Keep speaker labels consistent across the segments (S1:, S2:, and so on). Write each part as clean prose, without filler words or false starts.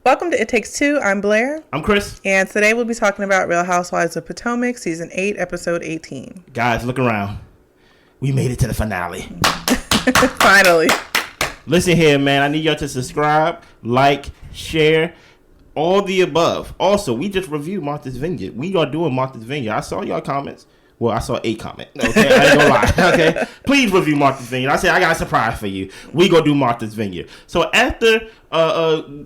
S1: Welcome to It Takes Two. I'm Blair.
S2: I'm Chris.
S1: And today we'll be talking about Real Housewives of Potomac, Season 8, Episode 18.
S2: Guys, look around. We made it to the finale.
S1: Finally.
S2: Listen here, man. I need y'all to subscribe, like, share, all the above. Also, we just reviewed Martha's Vineyard. We are doing Martha's Vineyard. I saw y'all comments. Well, I saw a comment. Okay, I ain't gonna lie. Okay, please review Martha's Vineyard. I said I got a surprise for you. We gonna do Martha's Vineyard. So after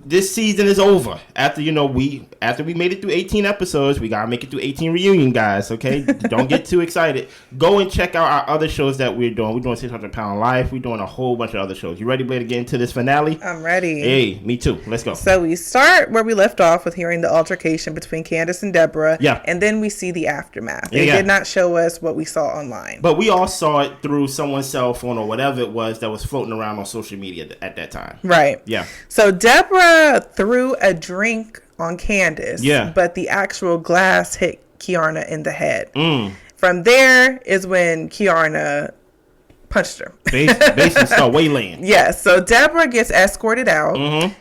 S2: this season is over, after we made it through 18 episodes, we gotta make it through 18 reunion, guys. Okay, don't get too excited. Go and check out our other shows that we're doing. We're doing 600-Pound Life. We're doing a whole bunch of other shows. You ready, Blair, to get into this finale?
S1: I'm ready.
S2: Hey, me too. Let's go.
S1: So we start where we left off with hearing the altercation between Candiace and Deborah.
S2: Yeah.
S1: And then we see the aftermath. They did not show us what we saw online.
S2: But we all saw it through someone's cell phone or whatever it was that was floating around on social media at that time.
S1: Right.
S2: Yeah.
S1: So Deborah threw a drink on Candiace. Yeah. But the actual glass hit Kiana in the head. From there is when Kiana punched her.
S2: Basically start waylaying.
S1: Yes. So Deborah gets escorted out.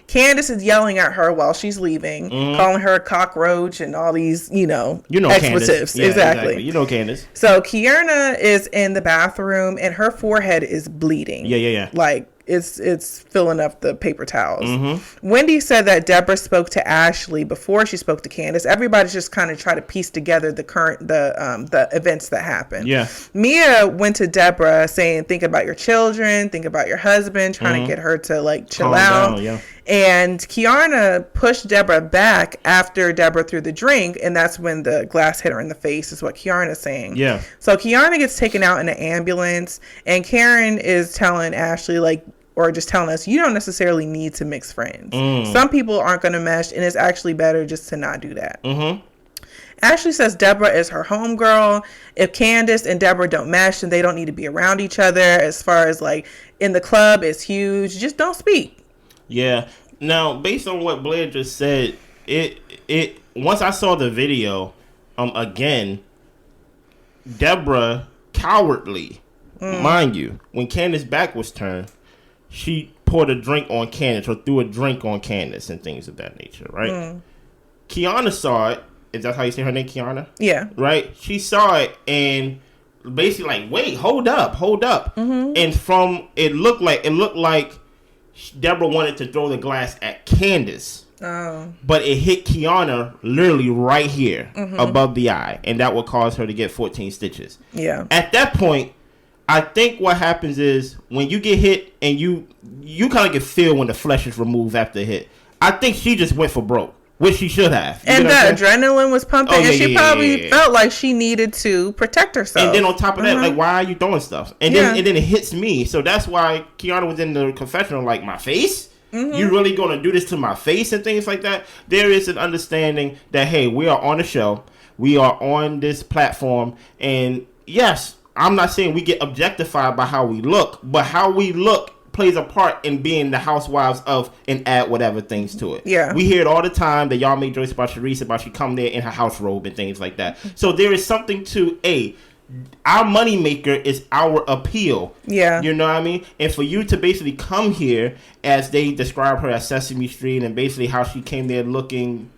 S1: Candiace is yelling at her while she's leaving, calling her a cockroach and all these, expletives.
S2: Yeah,
S1: exactly.
S2: You know Candiace.
S1: So Kiana is in the bathroom and her forehead is bleeding.
S2: Yeah.
S1: Like it's filling up the paper towels. Wendy said that Deborah spoke to Ashley before she spoke to Candiace. Everybody's just kind of try to piece together the events that happened.
S2: Yeah.
S1: Mia went to Deborah saying, think about your children, think about your husband, trying to get her to chill
S2: calm
S1: out.
S2: Down, yeah.
S1: And Kiana pushed Deborah back after Deborah threw the drink, and that's when the glass hit her in the face, is what Kiana's saying.
S2: Yeah.
S1: So Kiana gets taken out in an ambulance, and Karen is telling Ashley, or just telling us, you don't necessarily need to mix friends. Some people aren't going to mesh, and it's actually better just to not do that. Ashley says Deborah is her homegirl. If Candiace and Deborah don't mesh, then they don't need to be around each other. As far as in the club, it's huge. Just don't speak. Yeah.
S2: Now, based on what Blair just said, it once I saw the video, again, Deborah cowardly, mind you, when Candiace's back was turned, she poured a drink on Candiace or threw a drink on Candiace and things of that nature, right? Kiana saw it. Is that how you say her name, Kiana?
S1: Yeah.
S2: Right? She saw it and basically wait, hold up. And from it looked like Deborah wanted to throw the glass at Candiace.
S1: Oh.
S2: But it hit Kiana literally right here above the eye, and that would cause her to get 14 stitches.
S1: Yeah.
S2: At that point, I think what happens is when you get hit and you kind of can feel when the flesh is removed after a hit. I think she just went for broke, which she should have.
S1: And the adrenaline was pumping, and she probably felt like she needed to protect herself.
S2: And then on top of that, why are you throwing stuff? And then it hits me. So that's why Kiana was in the confessional, my face? You really going to do this to my face and things like that? There is an understanding that, hey, we are on the show. We are on this platform. And yes, I'm not saying we get objectified by how we look, but how we look plays a part in being the housewives of and add whatever things to it.
S1: Yeah.
S2: We hear it all the time that y'all make jokes about Charrisse, about she come there in her house robe and things like that. So there is something to our moneymaker is our appeal.
S1: Yeah.
S2: You know what I mean? And for you to basically come here, as they describe her as Sesame Street, and basically how she came there looking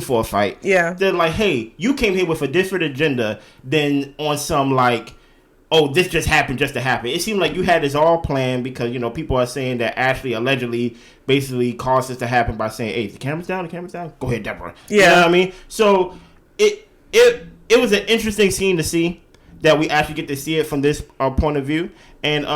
S2: for a fight.
S1: Yeah.
S2: They're like, hey, you came here with a different agenda than on some oh, this just happened just to happen. It seemed like you had this all planned because, people are saying that Ashley allegedly basically caused this to happen by saying, hey, the camera's down. Go ahead, Deborah.
S1: Yeah.
S2: You know what I mean? So it was an interesting scene to see, that we actually get to see it from this point of view. And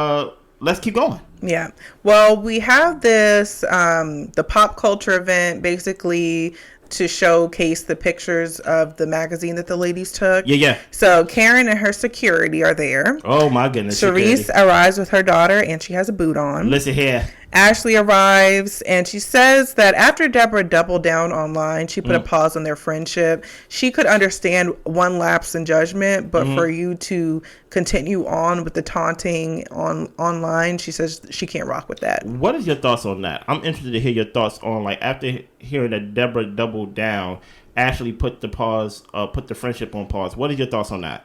S2: let's keep going.
S1: Yeah. Well, we have this, the pop culture event, basically to showcase the pictures of the magazine that the ladies took.
S2: Yeah.
S1: So Karen and her security are there.
S2: Oh, my goodness.
S1: Charrisse arrives with her daughter, and she has a boot on.
S2: Listen here.
S1: Ashley arrives, and she says that after Deborah doubled down online, she put a pause on their friendship. She could understand one lapse in judgment, but for you to continue on with the taunting online, she says she can't rock with that.
S2: What is your thoughts on that? I'm interested to hear your thoughts on, after hearing that Deborah doubled down, Ashley put the friendship on pause. What is your thoughts on that?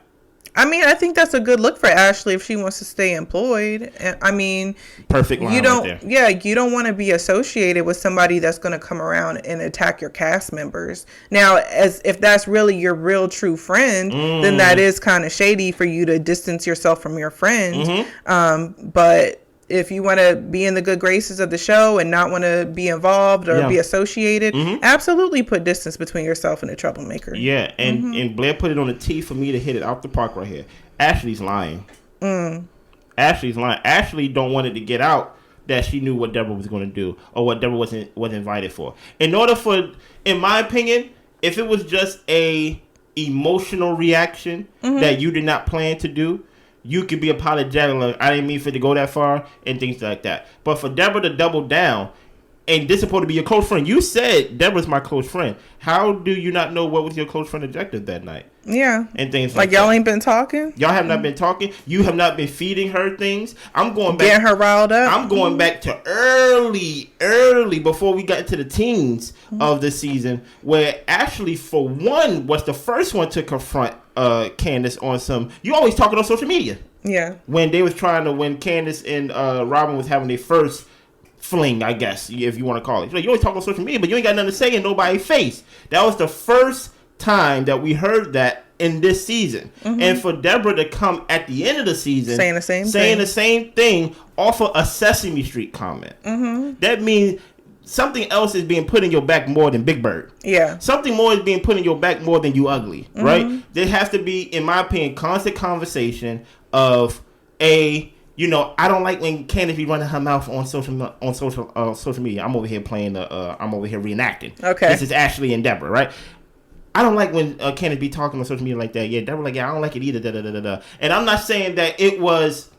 S1: I mean, I think that's a good look for Ashley if she wants to stay employed. I mean,
S2: perfect line
S1: you don't,
S2: right there.
S1: yeah, you don't want to be associated with somebody that's going to come around and attack your cast members. Now, as if that's really your real true friend, then that is kind of shady for you to distance yourself from your friend. But if you want to be in the good graces of the show and not want to be involved or be associated, absolutely put distance between yourself and the troublemaker.
S2: Yeah, and Blair put it on the tee for me to hit it out the park right here. Ashley's lying. Ashley's lying. Ashley don't want it to get out that she knew what Deborah was going to do or what Deborah was invited for. In my opinion, if it was just a emotional reaction that you did not plan to do, you could be apologetic, like, I didn't mean for it to go that far, and things like that. But for Deborah to double down, and this is supposed to be your close friend. You said Deborah's my close friend. How do you not know what was your close friend objective that night?
S1: Yeah.
S2: And things like
S1: y'all
S2: that.
S1: ain't been talking?
S2: Y'all have not been talking. You have not been feeding her things. I'm going back.
S1: Getting her riled up?
S2: I'm going back to early before we got into the teens of the season, where Ashley, for one, was the first one to confront Candiace on some, you always talking on social media.
S1: Yeah.
S2: When Candiace and Robyn was having their first fling, I guess, if you want to call it. You always talk on social media, but you ain't got nothing to say in nobody's face. That was the first time that we heard that in this season. And for Deborah to come at the end of the season
S1: saying the same
S2: thing off of a Sesame Street comment. That means something else is being put in your back more than Big Bird.
S1: Yeah.
S2: Something more is being put in your back more than you ugly, right? There has to be, in my opinion, constant conversation of I don't like when Candiace be running her mouth on social media. I'm over here I'm over here reenacting.
S1: Okay.
S2: This is Ashley and Deborah, right? I don't like when Candiace be talking on social media like that. Yeah, Deborah like, yeah, I don't like it either. Da, da, da, da, da. And I'm not saying that it was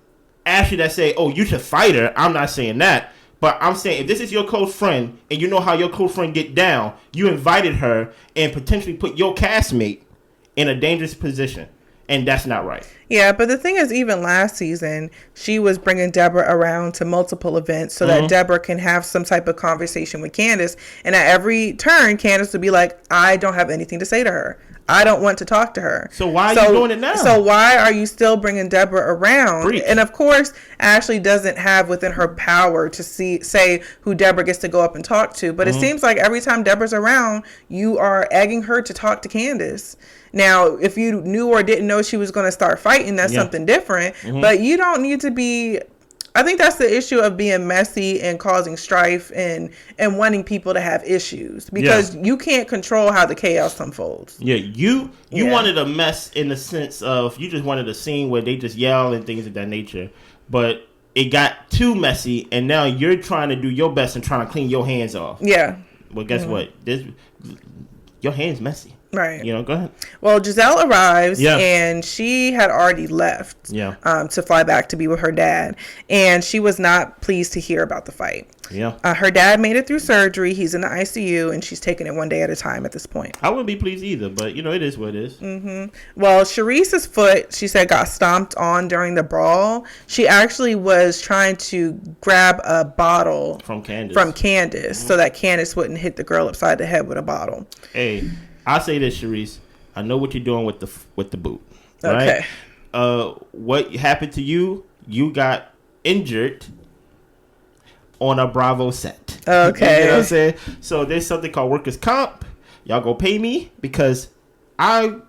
S2: Ashley that say, oh, you should fight her. I'm not saying that. But I'm saying if this is your close friend and you know how your close friend get down, you invited her and potentially put your castmate in a dangerous position. And that's not right.
S1: Yeah, but the thing is, even last season, she was bringing Deborah around to multiple events so that Deborah can have some type of conversation with Candiace. And at every turn, Candiace would be like, I don't have anything to say to her. I don't want to talk to her.
S2: So why are you doing it now?
S1: So why are you still bringing Deborah around?
S2: Preach.
S1: And of course, Ashley doesn't have within her power to say who Deborah gets to go up and talk to. But it seems like every time Deborah's around, you are egging her to talk to Candiace. Now, if you knew or didn't know she was going to start fighting, that's something different. But you don't need to be... I think that's the issue of being messy and causing strife and wanting people to have issues, because you can't control how the chaos unfolds.
S2: Yeah, you wanted a mess in the sense of you just wanted a scene where they just yell and things of that nature, but it got too messy, and now you're trying to do your best and trying to clean your hands off.
S1: Yeah.
S2: Well, guess what? Your hands messy.
S1: Right.
S2: Go ahead.
S1: Well, Gizelle arrives, and she had already left to fly back to be with her dad. And she was not pleased to hear about the fight.
S2: Yeah.
S1: Her dad made it through surgery. He's in the ICU, and she's taking it one day at a time at this point.
S2: I wouldn't be pleased either, but, it is what it is.
S1: Well, Charrisse's foot, she said, got stomped on during the brawl. She actually was trying to grab a bottle
S2: from Candiace
S1: so that Candiace wouldn't hit the girl upside the head with a bottle.
S2: Hey, I say this, Charrisse. I know what you're doing with the boot.
S1: Okay.
S2: Right? What happened to you? You got injured on a Bravo set.
S1: Okay.
S2: You know what I'm saying? So there's something called workers' comp. Y'all go pay me because I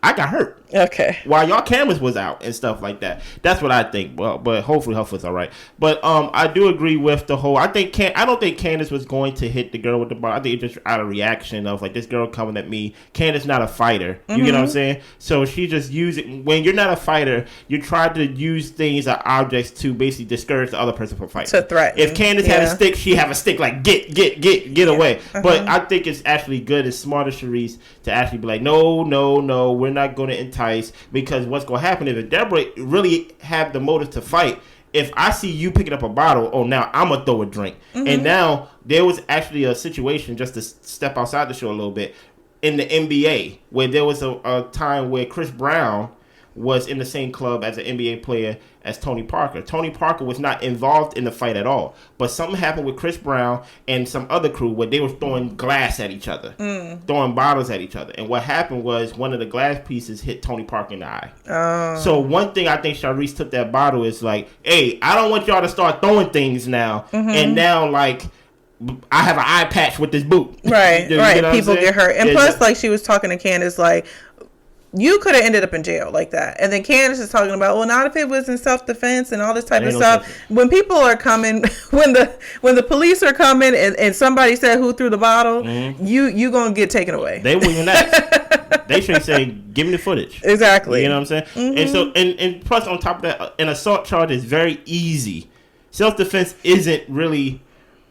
S2: got hurt.
S1: Okay.
S2: While y'all cameras was out and stuff like that. That's what I think. Well, but hopefully her foot's all right. But I do agree with the whole. I don't think Candiace was going to hit the girl with the ball. I think it's just out of reaction of like this girl coming at me. Candiace not a fighter. You get what I'm saying? So she just using when you're not a fighter, you try to use things or objects to basically discourage the other person from fighting.
S1: To threaten.
S2: If Candiace had a stick, she have a stick like get away. But I think it's actually good. It's smart of Charrisse to actually be like, no, we're not going to entice, because what's going to happen if Deborah really have the motive to fight, if I see you picking up a bottle, oh, now I'm going to throw a drink. And now there was actually a situation, just to step outside the show a little bit, in the NBA where there was a time where Chris Brown was in the same club as an NBA player as Tony Parker. Tony Parker was not involved in the fight at all. But something happened with Chris Brown and some other crew where they were throwing glass at each other, throwing bottles at each other. And what happened was one of the glass pieces hit Tony Parker in the eye. So one thing I think Charrisse took that bottle is like, hey, I don't want y'all to start throwing things now. And now, like, I have an eye patch with this boot.
S1: Right, right. People get hurt. And plus,
S2: just,
S1: like, she was talking to Candiace, like, you could have ended up in jail like that. And then Candiace is talking about, well, not if it was in self-defense and all this type of stuff. When people are coming, when the police are coming and somebody said who threw the bottle, you going to get taken away.
S2: They wouldn't even ask. They should say, give me the footage.
S1: Exactly.
S2: You know what I'm saying? And so, and plus on top of that, an assault charge is very easy. Self-defense isn't really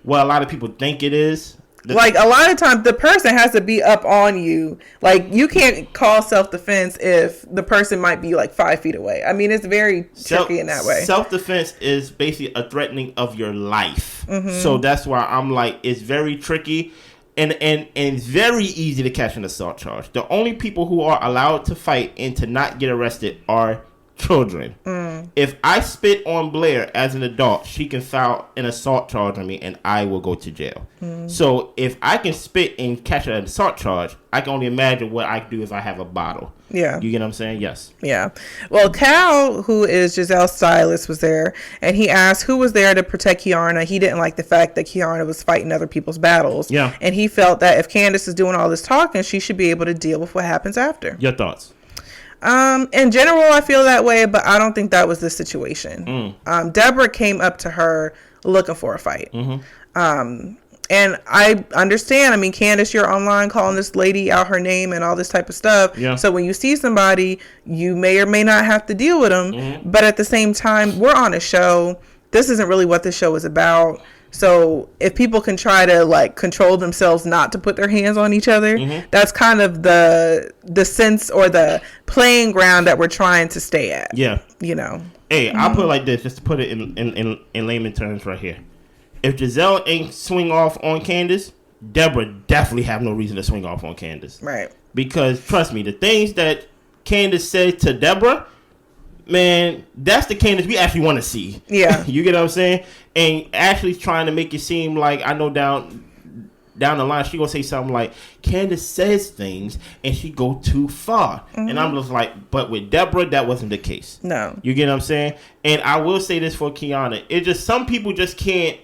S2: what a lot of people think it is.
S1: Like, a lot of times, the person has to be up on you. Like, you can't call self-defense if the person might be, like, 5 feet away. I mean, it's very tricky in that way.
S2: Self-defense is basically a threatening of your life. So that's why I'm like, it's very tricky. And it's very easy to catch an assault charge. The only people who are allowed to fight and to not get arrested are children. If I spit on Blair as an adult, she can file an assault charge on me and I will go to jail. So if I can spit and catch an assault charge, I can only imagine what I can do if I have a bottle.
S1: Yeah.
S2: You get what I'm saying? Yes.
S1: Yeah. Well, Cal, who is Gizelle's stylist, was there, and he asked who was there to protect Kiana. He didn't like the fact that Kiana was fighting other people's battles.
S2: Yeah.
S1: And he felt that if Candiace is doing all this talking, she should be able to deal with what happens after.
S2: Your thoughts?
S1: In general, I feel that way, but I don't think that was the situation. Deborah came up to her looking for a fight. And I understand. I mean, Candiace, you're online calling this lady out her name and all this type of stuff.
S2: Yeah.
S1: So when you see somebody, you may or may not have to deal with them. But at the same time, we're on a show. This isn't really what the show is about. So if people can try to, like, control themselves not to put their hands on each other, that's kind of the sense or the playing ground that we're trying to stay at.
S2: Yeah.
S1: You know.
S2: Hey, I'll put it like this, just to put it in layman terms right here. If Gizelle ain't swing off on Candiace, Deborah definitely have no reason to swing off on Candiace.
S1: Right.
S2: Because, trust me, the things that Candiace said to Deborah, man, that's the Candiace we actually want to see.
S1: Yeah.
S2: You get what I'm saying? And actually trying to make it seem like, I know down the line, she gonna say something like, Candiace says things and she go too far. And I'm just like, but with Deborah, that wasn't the case.
S1: No.
S2: You get what I'm saying? And I will say this for Kiana. It just, some people just can't,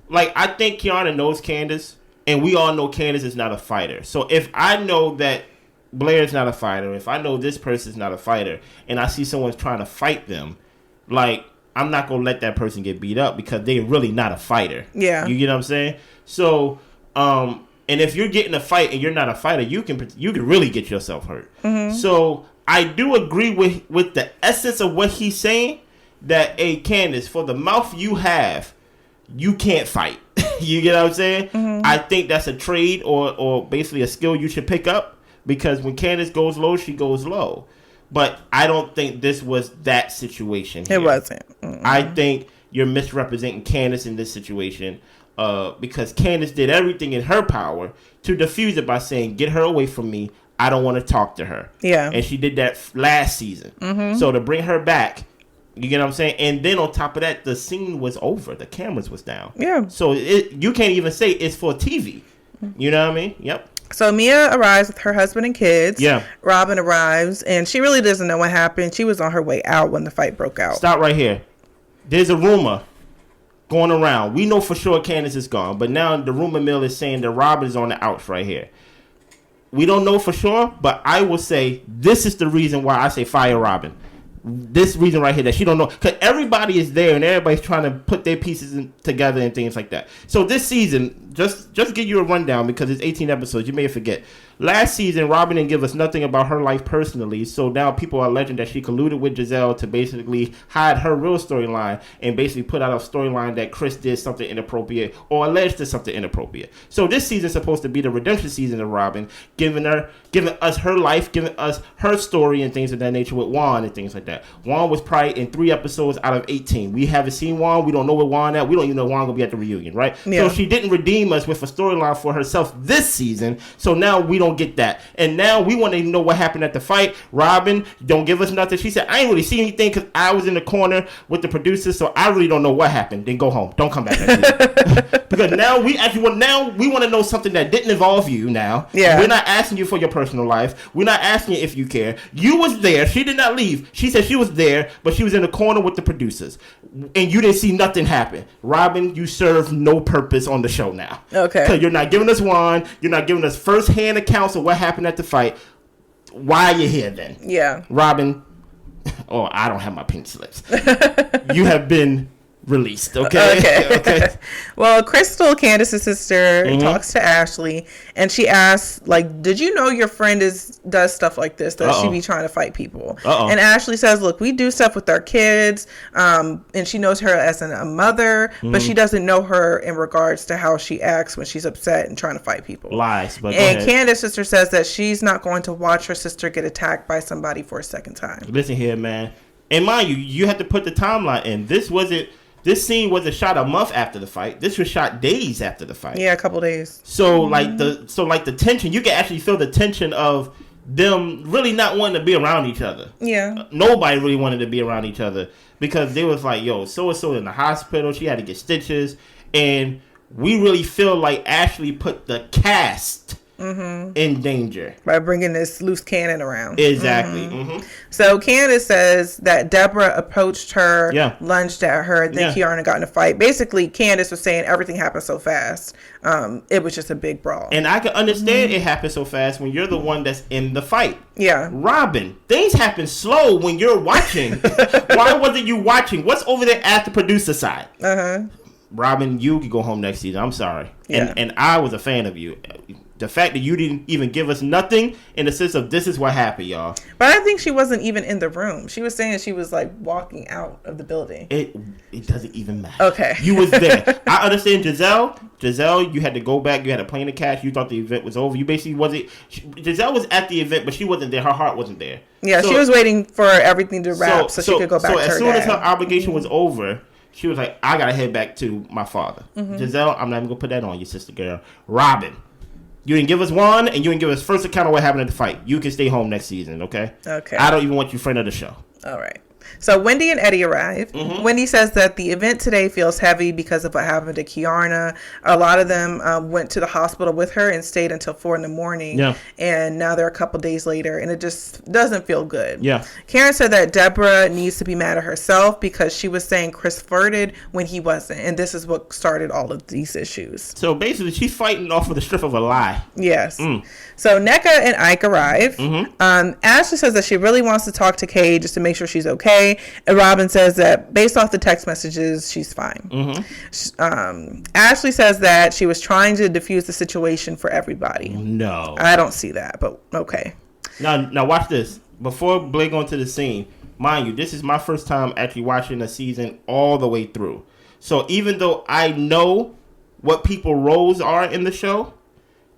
S2: like, I think Kiana knows Candiace, and we all know Candiace is not a fighter. So if I know that Blair's not a fighter, if I know this person's not a fighter, and I see someone's trying to fight them, like, I'm not going to let that person get beat up because they're really not a fighter. Yeah. You get what I'm saying? So, and if you're getting a fight and you're not a fighter, you can really get yourself hurt. So I do agree with the essence of what he's saying, that, hey, Candiace, for the mouth you have, you can't fight. You get what I'm saying? I think that's a trade or basically a skill you should pick up, because when Candiace goes low, she goes low. But I don't think this was that situation here.
S1: It wasn't.
S2: I think you're misrepresenting Candiace in this situation, because Candiace did everything in her power to defuse it by saying, get her away from me. I don't want to talk to her. Yeah. And she did that last season. So to bring her back, you get what I'm saying? And then on top of that, the scene was over. The cameras was down. Yeah. So you can't even say it's for TV. You know what I mean? Yep.
S1: So Mia arrives with her husband and kids.
S2: Yeah.
S1: Robyn arrives, and she really doesn't know what happened. She was on her way out when the fight broke out.
S2: Stop right here. There's a rumor going around. We know for sure Candiace is gone, but now the rumor mill is saying that Robyn is on the outs right here. We don't know for sure, but I will say this is the reason why I say fire Robyn. This reason right here, that she don't know, because everybody is there and everybody's trying to put their pieces together and things like that. So this season, just give you a rundown, because it's 18 episodes, you may forget. Last season, Robyn didn't give us nothing about her life personally, so now people are alleging that she colluded with Gizelle to basically hide her real storyline and basically put out a storyline that Chris did something inappropriate or alleged to something inappropriate. So this season is supposed to be the redemption season of Robyn, giving us her life, giving us her story and things of that nature with Juan and things like that. Juan was probably in 3 episodes out of 18. We haven't seen Juan. We don't know where Juan at. We don't even know Juan gonna be at the reunion, right? Yeah. So she didn't redeem us with a storyline for herself this season. So now we don't don't get that. And now we want to know what happened at the fight. Robyn, don't give us nothing. She said, I ain't really see anything because I was in the corner with the producers, so I really don't know what happened. Then go home. Don't come back next week. Because now we want to know something that didn't involve you now.
S1: Yeah.
S2: We're not asking you for your personal life. We're not asking you if you care. You was there. She did not leave. She said she was there, but she was in the corner with the producers. And you didn't see nothing happen. Robyn, you serve no purpose on the show now.
S1: Okay.
S2: Because you're not giving us Juan. You're not giving us first-hand accounts of what happened at the fight. Why are you here then?
S1: Yeah.
S2: Robyn, oh, I don't have my pink slips. You have been released, okay? Okay.
S1: Well, Crystal, Candiace's sister, talks to Ashley, and she asks, like, did you know your friend does stuff like this? Does she be trying to fight people? And Ashley says, look, we do stuff with our kids, and she knows her as a mother, but she doesn't know her in regards to how she acts when she's upset and trying to fight people.
S2: Lies, but
S1: and Candiace's sister says that she's not going to watch her sister get attacked by somebody for a second time.
S2: Listen here, man. And mind you, you have to put the timeline in. This scene wasn't shot a month after the fight. This was shot days after the fight.
S1: Yeah, a couple days.
S2: So like the tension, you can actually feel the tension of them really not wanting to be around each other.
S1: Yeah.
S2: Nobody really wanted to be around each other because they was like, yo, so-and-so in the hospital. She had to get stitches. And we really feel like Ashley put the cast in danger
S1: by bringing this loose cannon around.
S2: Exactly.
S1: So Candiace says that Deborah approached her, lunged at her, then Kiana got in a fight. Basically, Candiace was saying everything happened so fast. It was just a big brawl.
S2: And I can understand it happened so fast when you're the one that's in the fight.
S1: Yeah.
S2: Robyn, things happen slow when you're watching. Why wasn't you watching? What's over there at the producer side? Robyn, you could go home next season. I'm sorry. And I was a fan of you. The fact that you didn't even give us nothing in the sense of this is what happened, y'all.
S1: But I think she wasn't even in the room. She was saying she was like walking out of the building.
S2: It doesn't even matter.
S1: Okay.
S2: You was there. I understand Gizelle, you had to go back. You had a plane to catch. You thought the event was over. You basically wasn't. Gizelle was at the event, but she wasn't there. Her heart wasn't there.
S1: Yeah, so, she was waiting for everything to wrap so she could go back to her
S2: So as soon as her obligation was over, she was like, I got to head back to my father. Gizelle, I'm not even going to put that on you, sister girl. Robyn. You didn't give us one, and you didn't give us first account of what happened at the fight. You can stay home next season, okay?
S1: Okay.
S2: I don't even want you friend of the show.
S1: All right. So Wendy and Eddie arrive. Wendy says that the event today feels heavy because of what happened to Kiana. A lot of them went to the hospital with her and stayed until 4 a.m.
S2: Yeah.
S1: And now they're a couple days later, and it just doesn't feel good.
S2: Yeah.
S1: Karen said that Deborah needs to be mad at herself because she was saying Chris flirted when he wasn't, and this is what started all of these issues.
S2: So basically, she's fighting off of the strip of a lie.
S1: Yes. So Nneka and Ike arrive. Ashley says that she really wants to talk to Kay just to make sure she's okay. And Robyn says that based off the text messages, she's fine. Ashley says that she was trying to diffuse the situation for everybody.
S2: No.
S1: I don't see that, but okay.
S2: Now watch this. Before Blake go into the scene, mind you, this is my first time actually watching a season all the way through. So even though I know what people's roles are in the show,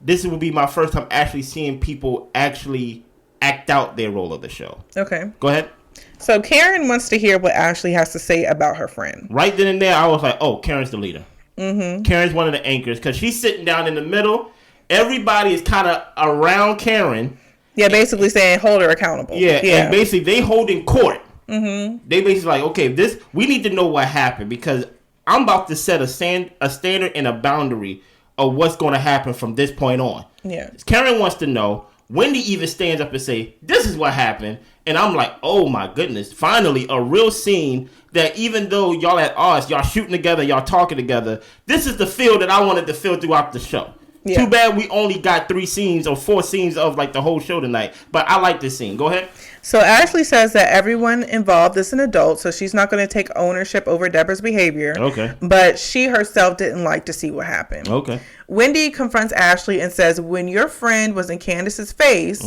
S2: this will be my first time actually seeing people actually act out their role of the show.
S1: Okay.
S2: Go ahead.
S1: So Karen wants to hear what Ashley has to say about her friend.
S2: Right then and there, I was like, oh, Karen's the leader. Karen's one of the anchors because she's sitting down in the middle. Everybody is kind of around Karen.
S1: Yeah, basically saying hold her accountable.
S2: Yeah. And basically they holding court. They basically like, okay, we need to know what happened because I'm about to set a standard and a boundary of what's going to happen from this point on.
S1: Yeah.
S2: Karen wants to know. Wendy even stands up and say, this is what happened. And I'm like, oh my goodness. Finally, a real scene that even though y'all at odds, y'all shooting together, y'all talking together, this is the feel that I wanted to feel throughout the show. Yeah. Too bad we only got 3 scenes or 4 scenes of like the whole show tonight. But I like this scene. Go ahead.
S1: So Ashley says that everyone involved is an adult, so she's not going to take ownership over Deborah's behavior. Okay. But she herself didn't like to see what happened. Okay. Wendy confronts Ashley and says, when your friend was in Candiace's face,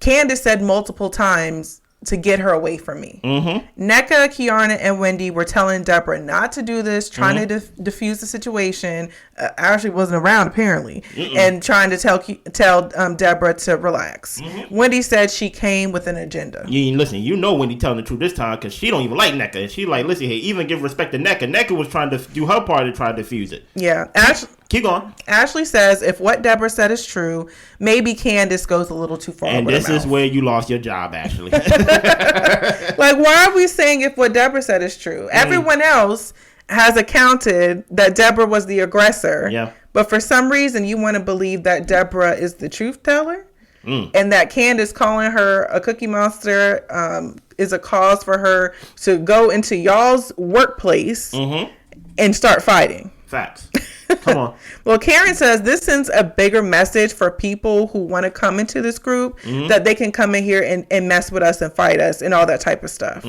S1: Candiace said multiple times to get her away from me. Nneka, Kiana, and Wendy were telling Deborah not to do this, trying to diffuse the situation. Ashley wasn't around apparently, and trying to tell Deborah to relax. Wendy said she came with an agenda.
S2: Listen, you know Wendy telling the truth this time because she don't even like Nneka. She like, listen, hey, even give respect to Nneka. Nneka was trying to do her part to try to diffuse it.
S1: Yeah,
S2: Keep going.
S1: Ashley says, if what Deborah said is true, maybe Candiace goes a little too far.
S2: And this is where you lost your job, Ashley.
S1: Like, why are we saying if what Deborah said is true? Everyone else has accounted that Deborah was the aggressor.
S2: Yeah.
S1: But for some reason, you want to believe that Deborah is the truth teller? And that Candiace calling her a cookie monster is a cause for her to go into y'all's workplace and start fighting.
S2: Facts. Come on.
S1: Well, Karen says this sends a bigger message for people who want to come into this group that they can come in here and mess with us and fight us and all that type of stuff.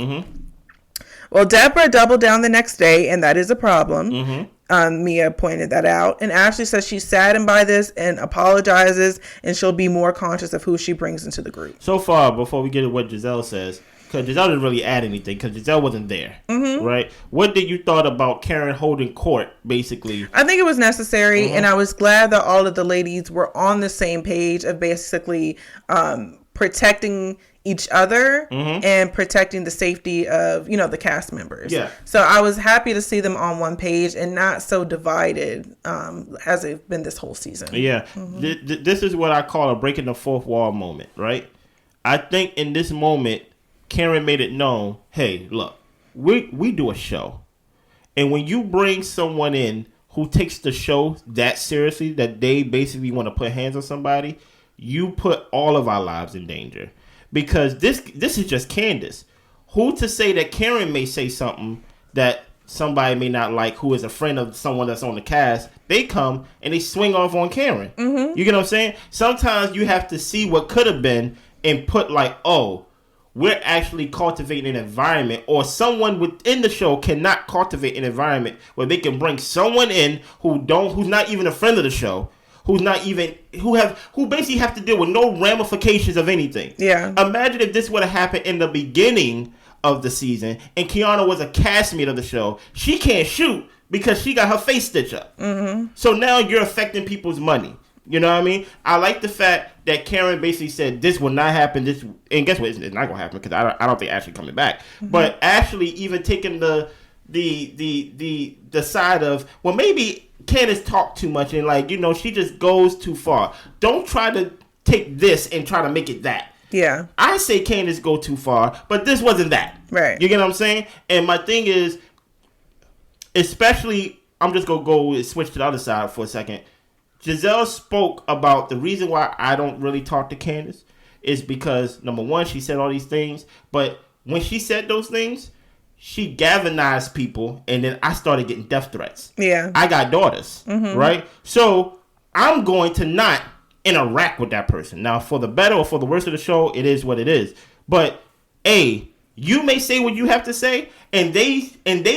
S1: Well, Deborah doubled down the next day, and that is a problem. Mia pointed that out. And Ashley says she's saddened by this and apologizes, and she'll be more conscious of who she brings into the group.
S2: So far, before we get to what Gizelle says, because Gizelle didn't really add anything, because Gizelle wasn't there, right? What did you thought about Karen holding court, basically?
S1: I think it was necessary, and I was glad that all of the ladies were on the same page of basically protecting each other and protecting the safety of, the cast members. Yeah. So I was happy to see them on one page and not so divided as it's been this whole season.
S2: Yeah. This is what I call a breaking the fourth wall moment, right? I think in this moment, Karen made it known, hey, look, we do a show. And when you bring someone in who takes the show that seriously, that they basically want to put hands on somebody, you put all of our lives in danger. Because this is just Candiace. Who to say that Karen may say something that somebody may not like, who is a friend of someone that's on the cast, they come and they swing off on Karen. You get what I'm saying? Sometimes you have to see what could have been and put like, oh, we're actually cultivating an environment, or someone within the show cannot cultivate an environment where they can bring someone in who's not even a friend of the show, who basically have to deal with no ramifications of anything. Yeah. Imagine if this would have happened in the beginning of the season and Kiana was a castmate of the show. She can't shoot because she got her face stitched up. So now you're affecting people's money. You know what I mean? I like the fact that Karen basically said this will not happen. And guess what? It's not going to happen because I don't think Ashley coming back. But Ashley even taking the side of, well, maybe Candiace talked too much and she just goes too far. Don't try to take this and try to make it that. Yeah. I say Candiace go too far, but this wasn't that. Right. You get what I'm saying? And my thing is, especially, I'm just going to go and switch to the other side for a second. Gizelle spoke about the reason why I don't really talk to Candiace is because, number one, she said all these things, but when she said those things, she galvanized people, and then I started getting death threats. Yeah. I got daughters, right? So I'm going to not interact with that person. Now, for the better or for the worse of the show, it is what it is. But, you may say what you have to say, and they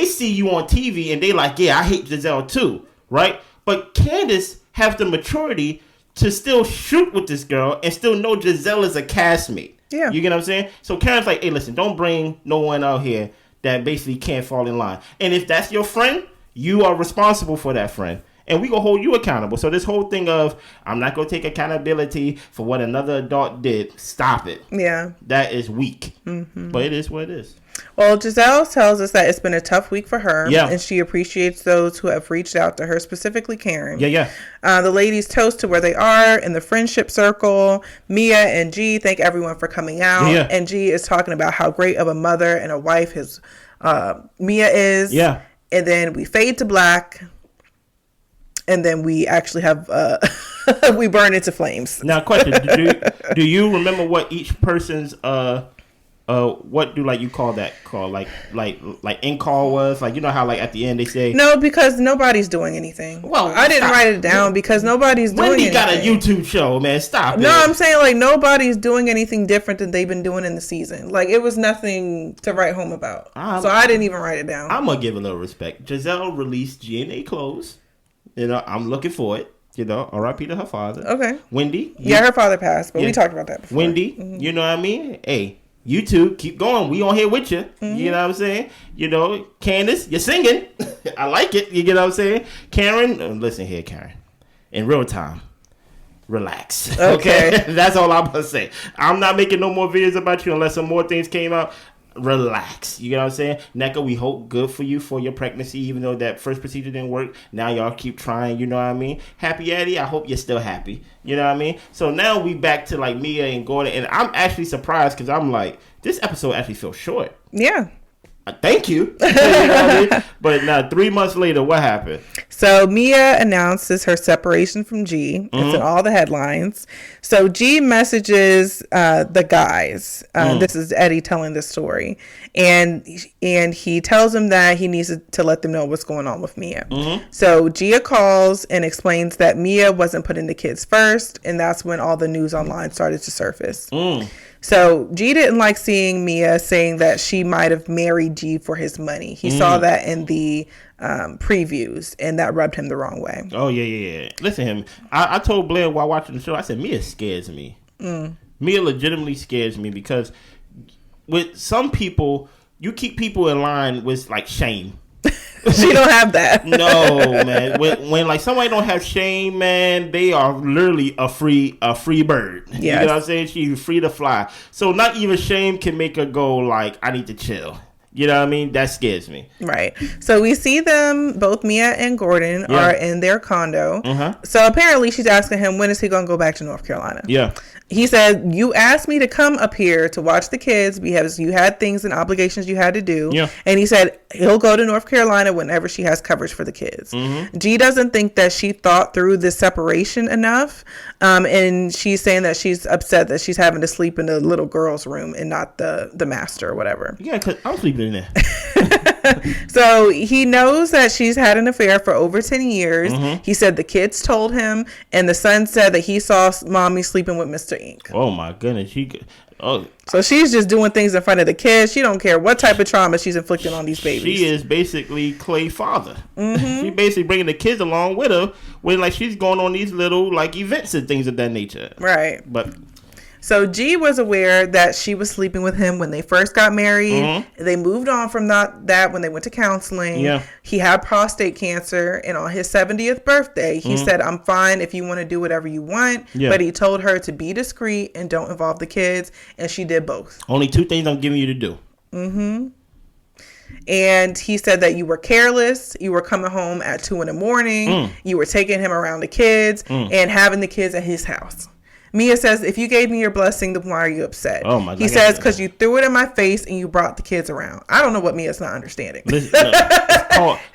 S2: see you on TV, and they like, yeah, I hate Gizelle too, right? But Candiace have the maturity to still shoot with this girl and still know Gizelle is a castmate. Yeah. You get what I'm saying? So Karen's like, hey, listen, don't bring no one out here that basically can't fall in line. And if that's your friend, you are responsible for that friend. And we gonna hold you accountable. So this whole thing of, I'm not gonna take accountability for what another adult did, stop it. Yeah. That is weak. But it is what it is.
S1: Well, Gizelle tells us that it's been a tough week for her. Yeah. And she appreciates those who have reached out to her, specifically Karen. Yeah. The ladies toast to where they are in the friendship circle. Mia and G thank everyone for coming out. Yeah. And G is talking about how great of a mother and a wife Mia is. Yeah. And then we fade to black. And then we actually have we burn into flames.
S2: Now, question: Do you remember what each person's what do you call that call like in call was how at the end they say
S1: no, because nobody's doing anything. Well, I didn't write it down because nobody's doing anything.
S2: Wendy got a YouTube show, man. Stop.
S1: No, I'm saying nobody's doing anything different than they've been doing in the season. It was nothing to write home about. So I didn't even write it down.
S2: I'm gonna give a little respect. Gizelle released GNA clothes. I'm looking for it. R.I.P. to her father. Okay. Wendy.
S1: Yeah, her father passed, but we talked about that before.
S2: Wendy, you know what I mean? Hey, you two, keep going. We on here with you. You know what I'm saying? Candiace, you're singing. I like it. You get what I'm saying? Karen, listen here, Karen. In real time, relax. Okay? That's all I'm going to say. I'm not making no more videos about you unless some more things came out. relax. You know what I'm saying? Nneka, we hope good for you for your pregnancy, even though that first procedure didn't work. Now y'all keep trying, you know what I mean? Happy Eddie, I hope you're still happy. You know what I mean? So now we back to like Mia and Gordon, and I'm actually surprised because I'm like, this episode actually feels short.
S1: Yeah.
S2: Thank you. You know what I mean? But now 3 months later, what happened?
S1: So Mia announces her separation from G. It's in all the headlines. So G messages the guys. This is Eddie telling the story, and he tells them that he needs to let them know what's going on with Mia. So Gia calls and explains that Mia wasn't putting the kids first, and that's when all the news online started to surface. So G didn't like seeing Mia saying that she might have married G for his money. He saw that in the previews, and that rubbed him the wrong way.
S2: Oh, yeah. Listen to him. I told Blair while watching the show, I said, Mia scares me. Mia legitimately scares me because with some people, you keep people in line with, like, shame.
S1: She don't have that.
S2: No, man. When like somebody don't have shame, man, they are literally a free bird. Yes. You know what I'm saying? She's free to fly. So not even shame can make her go like, I need to chill. You know what I mean? That scares me.
S1: Right. So we see them, both Mia and Gordon are in their condo. So apparently she's asking him, when is he going to go back to North Carolina?
S2: Yeah.
S1: He said, you asked me to come up here to watch the kids because you had things and obligations you had to do. Yeah. And he said he'll go to North Carolina whenever she has coverage for the kids. G doesn't think that she thought through this separation enough. And she's saying that she's upset that she's having to sleep in the little girl's room and not the master or whatever.
S2: Yeah, because I'm sleeping in there.
S1: So he knows that she's had an affair for over 10 years. He said the kids told him, and the son said that he saw mommy sleeping with Mr. Ink.
S2: Oh my goodness.
S1: So she's just doing things in front of the kids. She don't care what type of trauma she's inflicting on these babies.
S2: She is basically Clay's father. She basically bringing the kids along with her when like she's going on these little like events and things of that nature.
S1: Right.
S2: But
S1: so G was aware that she was sleeping with him when they first got married. They moved on from that when they went to counseling. Yeah. He had prostate cancer, and on his 70th birthday, he said, I'm fine if you want to do whatever you want. Yeah. But he told her to be discreet and don't involve the kids, and she did both.
S2: Only 2 things I'm giving you to do.
S1: And he said that you were careless. You were coming home at 2 a.m. You were taking him around the kids and having the kids at his house. Mia says, if you gave me your blessing, then why are you upset? Oh my God. He says, because you threw it in my face and you brought the kids around. I don't know what Mia's not understanding.
S2: Listen,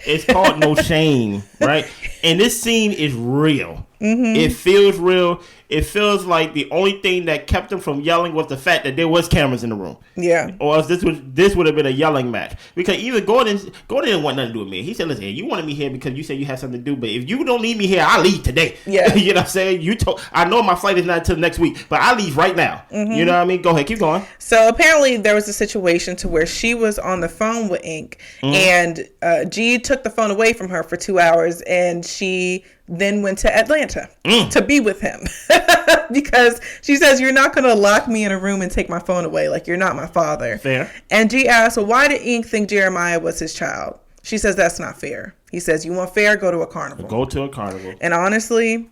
S2: it's called no shame, right? And this scene is real. It feels real. It feels like the only thing that kept them from yelling was the fact that there was cameras in the room. Yeah. Or else this would have been a yelling match. Because even Gordon didn't want nothing to do with me. He said, listen, you wanted me here because you said you had something to do, but if you don't need me here, I'll leave today. Yeah. You know what I'm saying? I know my flight is not until next week, but I'll leave right now. You know what I mean? Go ahead, keep going.
S1: So apparently there was a situation to where she was on the phone with Ink, and G took the phone away from her for 2 hours, and she then went to Atlanta to be with him because she says, you're not going to lock me in a room and take my phone away. Like, you're not my father. Fair. And G asks, well, why did Ink think Jeremiah was his child? She says, that's not fair. He says, you want fair? Go to a carnival.
S2: Go to a carnival.
S1: And honestly,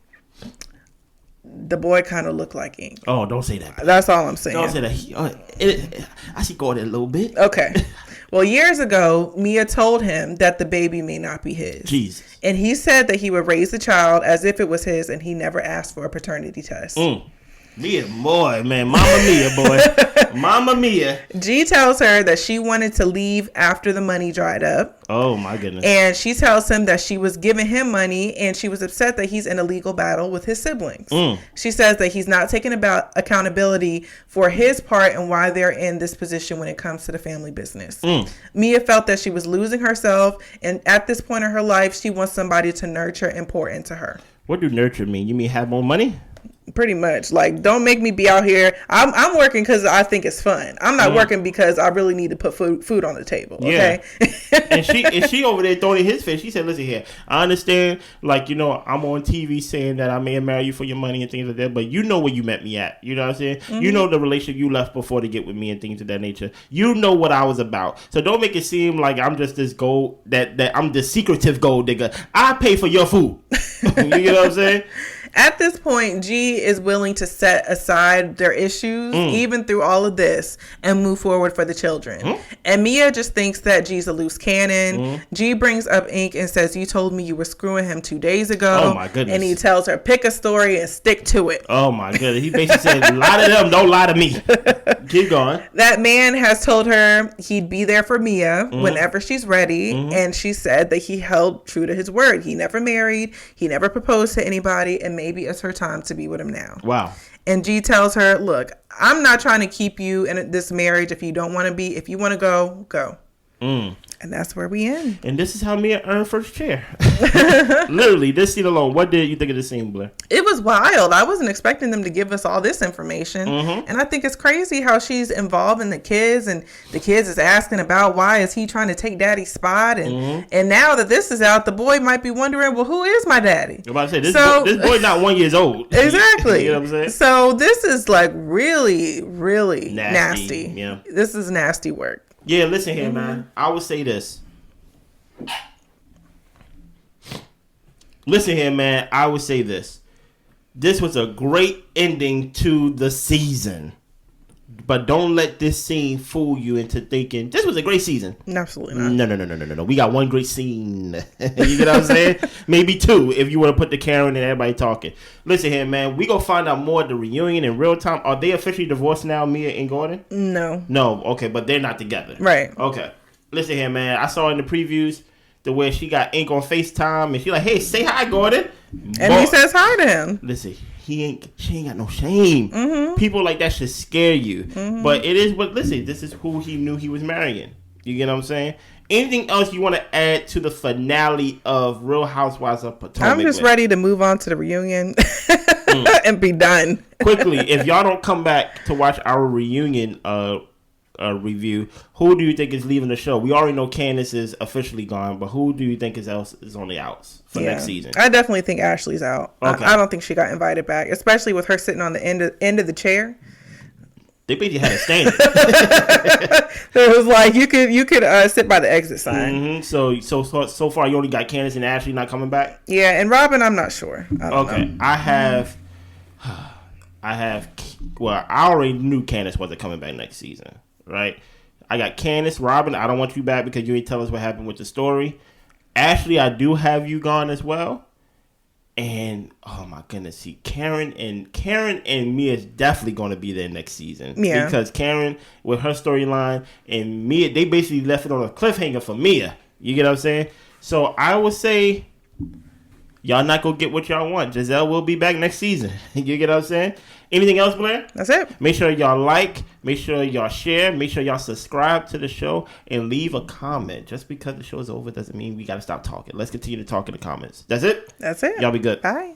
S1: the boy kind of looked like Ink.
S2: Oh, don't say that.
S1: That's all I'm saying.
S2: Don't say that. I should go there a little bit.
S1: Okay. Well, years ago, Mia told him that the baby may not be his.
S2: Jesus.
S1: And he said that he would raise the child as if it was his, and he never asked for a paternity test.
S2: Mia, boy, man. Mama Mia, boy. Mama Mia.
S1: G tells her that she wanted to leave after the money dried up.
S2: Oh, my goodness.
S1: And she tells him that she was giving him money, and she was upset that he's in a legal battle with his siblings. She says that he's not taking accountability for his part and why they're in this position when it comes to the family business. Mia felt that she was losing herself, and at this point in her life, she wants somebody to nurture and pour into her.
S2: What do nurture mean? You mean have more money?
S1: Pretty much. Like, don't make me be out here. I'm working because I think it's fun. I'm not working because I really need to put food on the table. Okay.
S2: Yeah. and she over there throwing in his face. She said, listen here, I understand, like, you know, I'm on TV saying that I may marry you for your money and things like that, but you know where you met me at. You know what I'm saying? You know the relationship you left before to get with me and things of that nature. You know what I was about. So don't make it seem like I'm just this gold, that I'm this secretive gold digger. I pay for your food. You know what I'm saying?
S1: At this point, G is willing to set aside their issues, even through all of this, and move forward for the children. And Mia just thinks that G's a loose cannon. G brings up Ink and says, you told me you were screwing him 2 days ago.
S2: Oh, my goodness.
S1: And he tells her, pick a story and stick to it.
S2: Oh, my goodness. He basically said, lie to them, don't lie to me. Keep going.
S1: That man has told her he'd be there for Mia whenever she's ready. And she said that he held true to his word. He never married. He never proposed to anybody. And maybe it's her time to be with him now.
S2: Wow.
S1: And G tells her, look, I'm not trying to keep you in this marriage if you don't want to be. If you want to go, go. And that's where we end.
S2: And this is how Mia earned first chair. Literally, this scene alone. What did you think of the scene, Blair?
S1: It was wild. I wasn't expecting them to give us all this information. And I think it's crazy how she's involved in the kids, and the kids is asking about why is he trying to take daddy's spot. And now that this is out, the boy might be wondering, well, who is my daddy?
S2: I'm about to say, this boy's not 1 year old.
S1: Exactly.
S2: You know what I'm saying?
S1: So this is like really, really nasty.
S2: Yeah.
S1: This is nasty work.
S2: Yeah, listen here, man. I would say this. Listen here, man. I would say this. This was a great ending to the season. But don't let this scene fool you into thinking this was a great season.
S1: Absolutely not.
S2: No. We got one great scene. You get what I'm saying? Maybe two if you want to put the Karen and everybody talking. Listen here, man. We gonna find out more at the reunion in real time. Are they officially divorced now, Mia and Gordon?
S1: No.
S2: Okay, but they're not together.
S1: Right.
S2: Okay. Listen here, man. I saw in the previews the way she got Ink on FaceTime and she like, hey, say hi, Gordon.
S1: And he says hi to him.
S2: Listen, she ain't got no shame. People like that should scare you. But it is listen, this is who he knew he was marrying. You get what I'm saying? Anything else you want to add to the finale of Real Housewives of Potomac?
S1: I'm just ready to move on to the reunion and be done.
S2: Quickly, if y'all don't come back to watch our reunion review, who do you think is leaving the show? We already know Candiace is officially gone, but who do you think is on the outs for next season?
S1: I definitely think Ashley's out.
S2: Okay.
S1: I don't think she got invited back, especially with her sitting on the end of the chair.
S2: They basically had a stand.
S1: It was like you could sit by the exit sign.
S2: So far you only got Candiace and Ashley not coming back.
S1: Yeah, and Robyn, I'm not sure. I don't know.
S2: I already knew Candiace wasn't coming back next season, right? I got Candiace, Robyn. I don't want you back because you ain't tell us what happened with the story. Ashley, I do have you gone as well. And oh my goodness, see, Karen and Mia is definitely going to be there next season.
S1: Yeah,
S2: because Karen with her storyline and Mia, they basically left it on a cliffhanger for Mia. You get what I'm saying? So I would say y'all not gonna get what y'all want. Gizelle will be back next season. You get what I'm saying? Anything else, Blair?
S1: That's it.
S2: Make sure y'all like, make sure y'all share, make sure y'all subscribe to the show, and leave a comment. Just because the show is over doesn't mean we gotta stop talking. Let's continue to talk in the comments. That's it?
S1: That's it.
S2: Y'all be good.
S1: Bye.